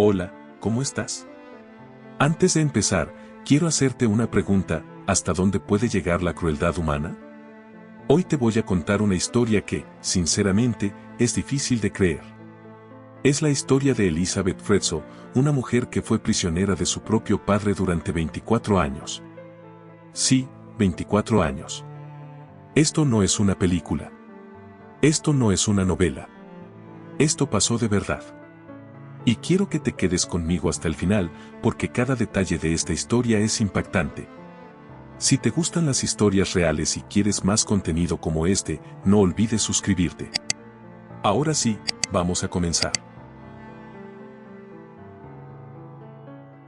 Hola, ¿cómo estás? Antes de empezar, quiero hacerte una pregunta: ¿hasta dónde puede llegar la crueldad humana? Hoy te voy a contar una historia que, sinceramente, es difícil de creer. Es la historia de Elizabeth Fritzl, una mujer que fue prisionera de su propio padre durante 24 años. Sí, 24 años. Esto no es una película. Esto no es una novela. Esto pasó de verdad. Y quiero que te quedes conmigo hasta el final, porque cada detalle de esta historia es impactante. Si te gustan las historias reales y quieres más contenido como este, no olvides suscribirte. Ahora sí, vamos a comenzar.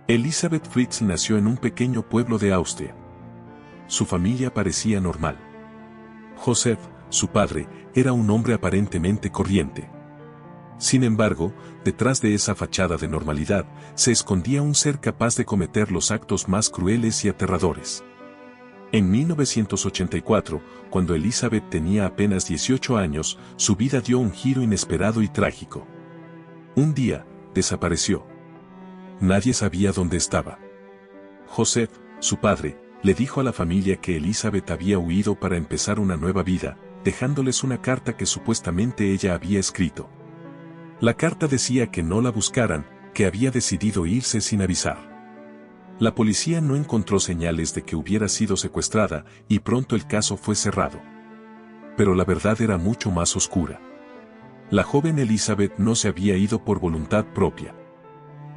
Elizabeth Fritzl nació en un pequeño pueblo de Austria. Su familia parecía normal. Joseph, su padre, era un hombre aparentemente corriente. Sin embargo, detrás de esa fachada de normalidad, se escondía un ser capaz de cometer los actos más crueles y aterradores. En 1984, cuando Elizabeth tenía apenas 18 años, su vida dio un giro inesperado y trágico. Un día, desapareció. Nadie sabía dónde estaba. Joseph, su padre, le dijo a la familia que Elizabeth había huido para empezar una nueva vida, dejándoles una carta que supuestamente ella había escrito. La carta decía que no la buscaran, que había decidido irse sin avisar. La policía no encontró señales de que hubiera sido secuestrada, y pronto el caso fue cerrado. Pero la verdad era mucho más oscura. La joven Elizabeth no se había ido por voluntad propia.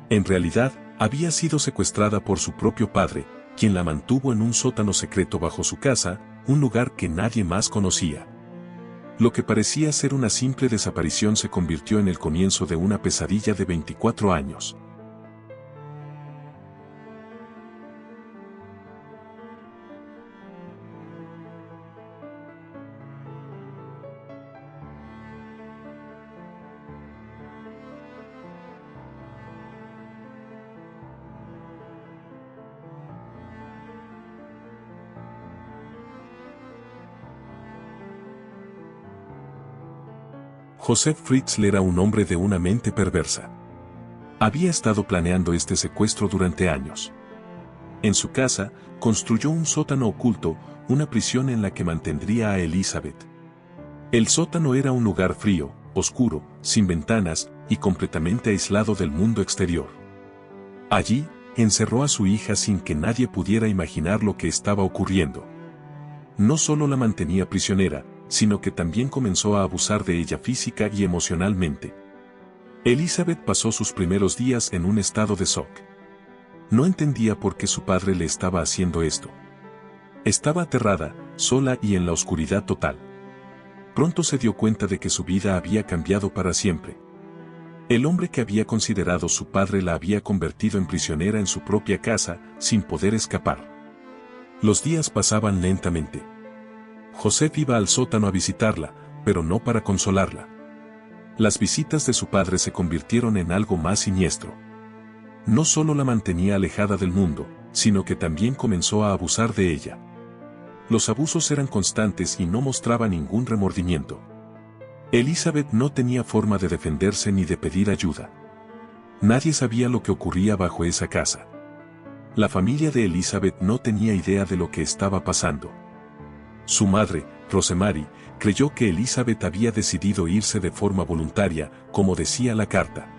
En realidad, había sido secuestrada por su propio padre, quien la mantuvo en un sótano secreto bajo su casa, un lugar que nadie más conocía. Lo que parecía ser una simple desaparición se convirtió en el comienzo de una pesadilla de 24 años. Joseph Fritzl era un hombre de una mente perversa. Había estado planeando este secuestro durante años. En su casa, construyó un sótano oculto, una prisión en la que mantendría a Elizabeth. El sótano era un lugar frío, oscuro, sin ventanas, y completamente aislado del mundo exterior. Allí, encerró a su hija sin que nadie pudiera imaginar lo que estaba ocurriendo. No solo la mantenía prisionera, sino que también comenzó a abusar de ella física y emocionalmente. Elizabeth pasó sus primeros días en un estado de shock. No entendía por qué su padre le estaba haciendo esto. Estaba aterrada, sola y en la oscuridad total. Pronto se dio cuenta de que su vida había cambiado para siempre. El hombre que había considerado su padre la había convertido en prisionera en su propia casa, sin poder escapar. Los días pasaban lentamente. Joseph iba al sótano a visitarla, pero no para consolarla. Las visitas de su padre se convirtieron en algo más siniestro. No solo la mantenía alejada del mundo, sino que también comenzó a abusar de ella. Los abusos eran constantes y no mostraba ningún remordimiento. Elizabeth no tenía forma de defenderse ni de pedir ayuda. Nadie sabía lo que ocurría bajo esa casa. La familia de Elizabeth no tenía idea de lo que estaba pasando. Su madre, Rosemary, creyó que Elizabeth había decidido irse de forma voluntaria, como decía la carta.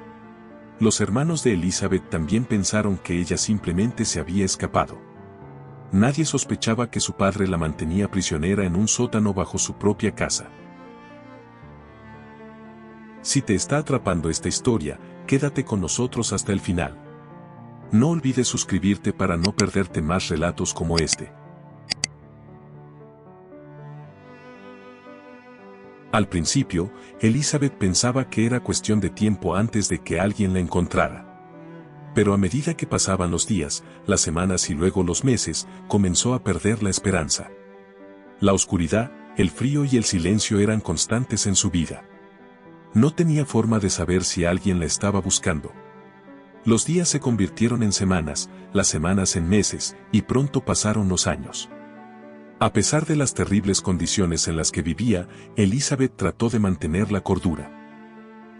Los hermanos de Elizabeth también pensaron que ella simplemente se había escapado. Nadie sospechaba que su padre la mantenía prisionera en un sótano bajo su propia casa. Si te está atrapando esta historia, quédate con nosotros hasta el final. No olvides suscribirte para no perderte más relatos como este. Al principio, Elizabeth pensaba que era cuestión de tiempo antes de que alguien la encontrara. Pero a medida que pasaban los días, las semanas y luego los meses, comenzó a perder la esperanza. La oscuridad, el frío y el silencio eran constantes en su vida. No tenía forma de saber si alguien la estaba buscando. Los días se convirtieron en semanas, las semanas en meses, y pronto pasaron los años. A pesar de las terribles condiciones en las que vivía, Elizabeth trató de mantener la cordura.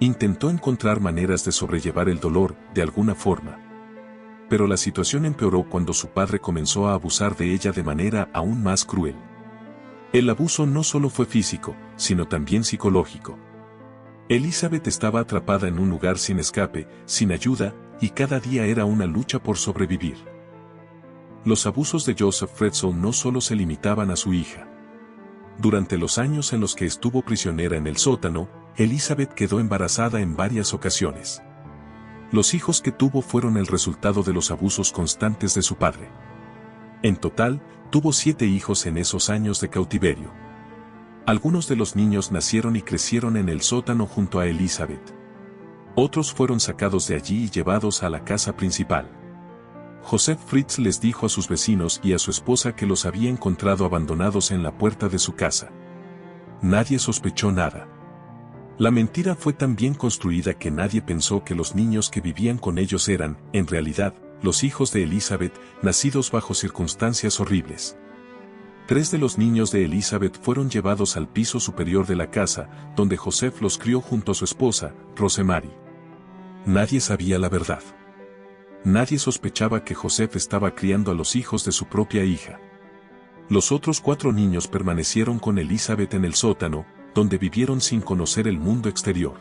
Intentó encontrar maneras de sobrellevar el dolor, de alguna forma. Pero la situación empeoró cuando su padre comenzó a abusar de ella de manera aún más cruel. El abuso no solo fue físico, sino también psicológico. Elizabeth estaba atrapada en un lugar sin escape, sin ayuda, y cada día era una lucha por sobrevivir. Los abusos de Joseph Fritzl no solo se limitaban a su hija. Durante los años en los que estuvo prisionera en el sótano, Elizabeth quedó embarazada en varias ocasiones. Los hijos que tuvo fueron el resultado de los abusos constantes de su padre. En total, tuvo 7 hijos en esos años de cautiverio. Algunos de los niños nacieron y crecieron en el sótano junto a Elizabeth. Otros fueron sacados de allí y llevados a la casa principal. Joseph Fritzl les dijo a sus vecinos y a su esposa que los había encontrado abandonados en la puerta de su casa. Nadie sospechó nada. La mentira fue tan bien construida que nadie pensó que los niños que vivían con ellos eran, en realidad, los hijos de Elizabeth, nacidos bajo circunstancias horribles. 3 de los niños de Elizabeth fueron llevados al piso superior de la casa, donde Joseph los crió junto a su esposa, Rosemary. Nadie sabía la verdad. Nadie sospechaba que Joseph estaba criando a los hijos de su propia hija. Los otros 4 niños permanecieron con Elizabeth en el sótano, donde vivieron sin conocer el mundo exterior.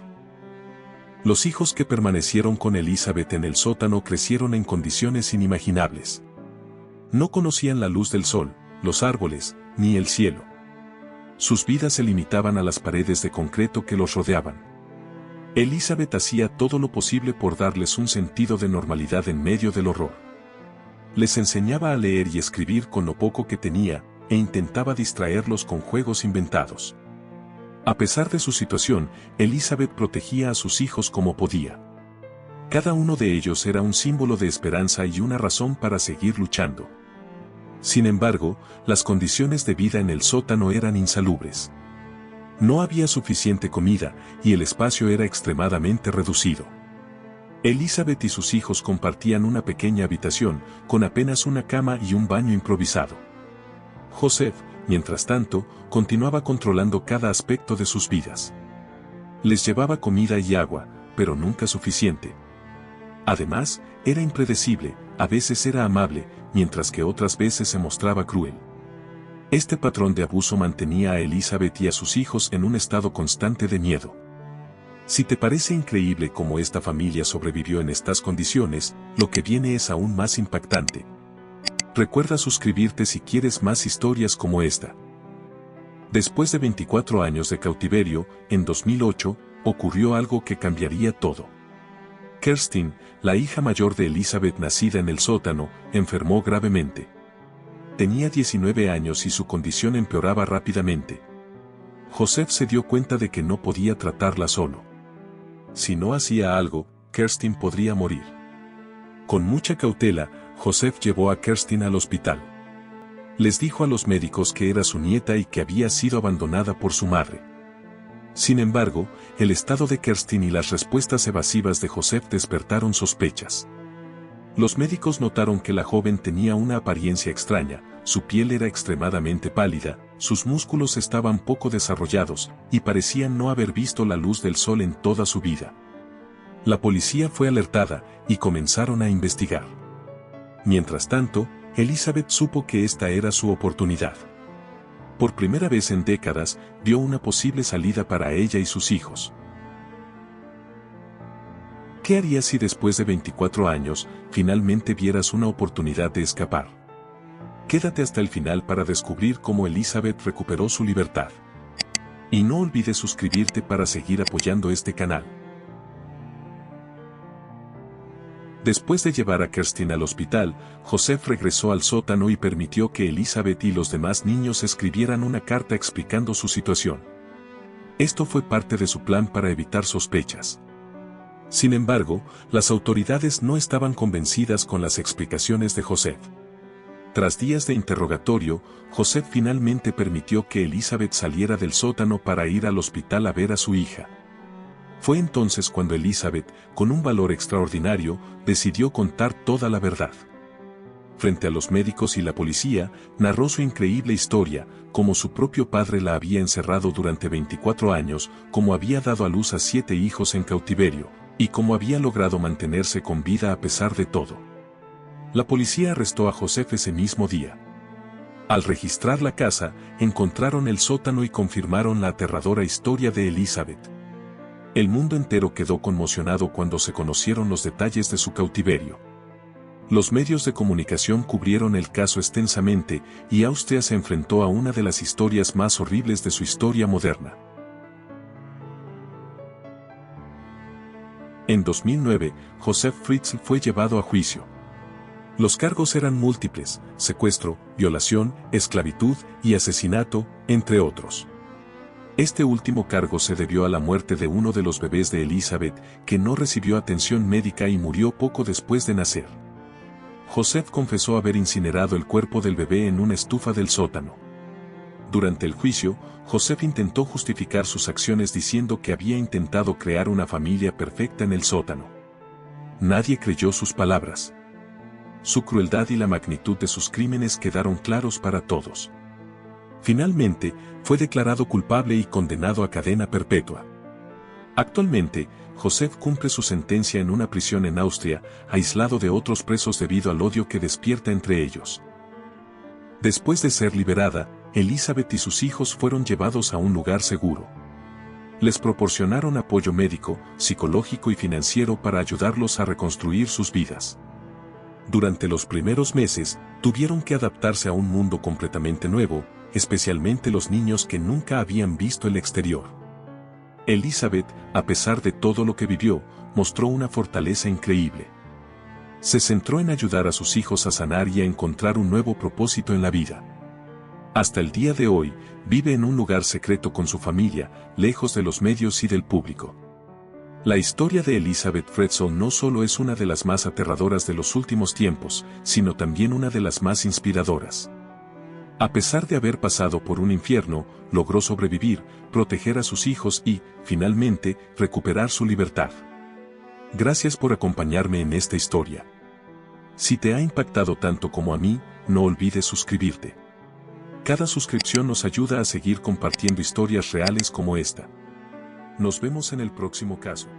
Los hijos que permanecieron con Elizabeth en el sótano crecieron en condiciones inimaginables. No conocían la luz del sol, los árboles, ni el cielo. Sus vidas se limitaban a las paredes de concreto que los rodeaban. Elizabeth hacía todo lo posible por darles un sentido de normalidad en medio del horror. Les enseñaba a leer y escribir con lo poco que tenía, e intentaba distraerlos con juegos inventados. A pesar de su situación, Elizabeth protegía a sus hijos como podía. Cada uno de ellos era un símbolo de esperanza y una razón para seguir luchando. Sin embargo, las condiciones de vida en el sótano eran insalubres. No había suficiente comida, y el espacio era extremadamente reducido. Elizabeth y sus hijos compartían una pequeña habitación, con apenas una cama y un baño improvisado. Joseph, mientras tanto, continuaba controlando cada aspecto de sus vidas. Les llevaba comida y agua, pero nunca suficiente. Además, era impredecible, a veces era amable, mientras que otras veces se mostraba cruel. Este patrón de abuso mantenía a Elizabeth y a sus hijos en un estado constante de miedo. Si te parece increíble cómo esta familia sobrevivió en estas condiciones, lo que viene es aún más impactante. Recuerda suscribirte si quieres más historias como esta. Después de 24 años de cautiverio, en 2008, ocurrió algo que cambiaría todo. Kerstin, la hija mayor de Elizabeth nacida en el sótano, enfermó gravemente. Tenía 19 años y su condición empeoraba rápidamente. Joseph se dio cuenta de que no podía tratarla solo. Si no hacía algo, Kerstin podría morir. Con mucha cautela, Joseph llevó a Kerstin al hospital. Les dijo a los médicos que era su nieta y que había sido abandonada por su madre. Sin embargo, el estado de Kerstin y las respuestas evasivas de Joseph despertaron sospechas. Los médicos notaron que la joven tenía una apariencia extraña, su piel era extremadamente pálida, sus músculos estaban poco desarrollados, y parecían no haber visto la luz del sol en toda su vida. La policía fue alertada, y comenzaron a investigar. Mientras tanto, Elizabeth supo que esta era su oportunidad. Por primera vez en décadas, vio una posible salida para ella y sus hijos. ¿Qué harías si después de 24 años, finalmente vieras una oportunidad de escapar? Quédate hasta el final para descubrir cómo Elizabeth recuperó su libertad. Y no olvides suscribirte para seguir apoyando este canal. Después de llevar a Kerstin al hospital, Joseph regresó al sótano y permitió que Elizabeth y los demás niños escribieran una carta explicando su situación. Esto fue parte de su plan para evitar sospechas. Sin embargo, las autoridades no estaban convencidas con las explicaciones de Joseph. Tras días de interrogatorio, Joseph finalmente permitió que Elizabeth saliera del sótano para ir al hospital a ver a su hija. Fue entonces cuando Elizabeth, con un valor extraordinario, decidió contar toda la verdad. frente a los médicos y la policía, narró su increíble historia, cómo su propio padre la había encerrado durante 24 años, cómo había dado a luz a 7 hijos en cautiverio, y cómo había logrado mantenerse con vida a pesar de todo. La policía arrestó a Joseph ese mismo día. Al registrar la casa, encontraron el sótano y confirmaron la aterradora historia de Elizabeth. El mundo entero quedó conmocionado cuando se conocieron los detalles de su cautiverio. Los medios de comunicación cubrieron el caso extensamente y Austria se enfrentó a una de las historias más horribles de su historia moderna. En 2009, Joseph Fritzl fue llevado a juicio. Los cargos eran múltiples: secuestro, violación, esclavitud y asesinato, entre otros. Este último cargo se debió a la muerte de uno de los bebés de Elizabeth, que no recibió atención médica y murió poco después de nacer. Joseph confesó haber incinerado el cuerpo del bebé en una estufa del sótano. Durante el juicio, Joseph intentó justificar sus acciones diciendo que había intentado crear una familia perfecta en el sótano. Nadie creyó sus palabras. Su crueldad y la magnitud de sus crímenes quedaron claros para todos. Finalmente, fue declarado culpable y condenado a cadena perpetua. Actualmente, Joseph cumple su sentencia en una prisión en Austria, aislado de otros presos debido al odio que despierta entre ellos. Después de ser liberada, Elizabeth y sus hijos fueron llevados a un lugar seguro. Les proporcionaron apoyo médico, psicológico y financiero para ayudarlos a reconstruir sus vidas. Durante los primeros meses, tuvieron que adaptarse a un mundo completamente nuevo, especialmente los niños que nunca habían visto el exterior. Elizabeth, a pesar de todo lo que vivió, mostró una fortaleza increíble. Se centró en ayudar a sus hijos a sanar y a encontrar un nuevo propósito en la vida. Hasta el día de hoy, vive en un lugar secreto con su familia, lejos de los medios y del público. La historia de Elizabeth Fritzl no solo es una de las más aterradoras de los últimos tiempos, sino también una de las más inspiradoras. A pesar de haber pasado por un infierno, logró sobrevivir, proteger a sus hijos y, finalmente, recuperar su libertad. Gracias por acompañarme en esta historia. Si te ha impactado tanto como a mí, no olvides suscribirte. Cada suscripción nos ayuda a seguir compartiendo historias reales como esta. Nos vemos en el próximo caso.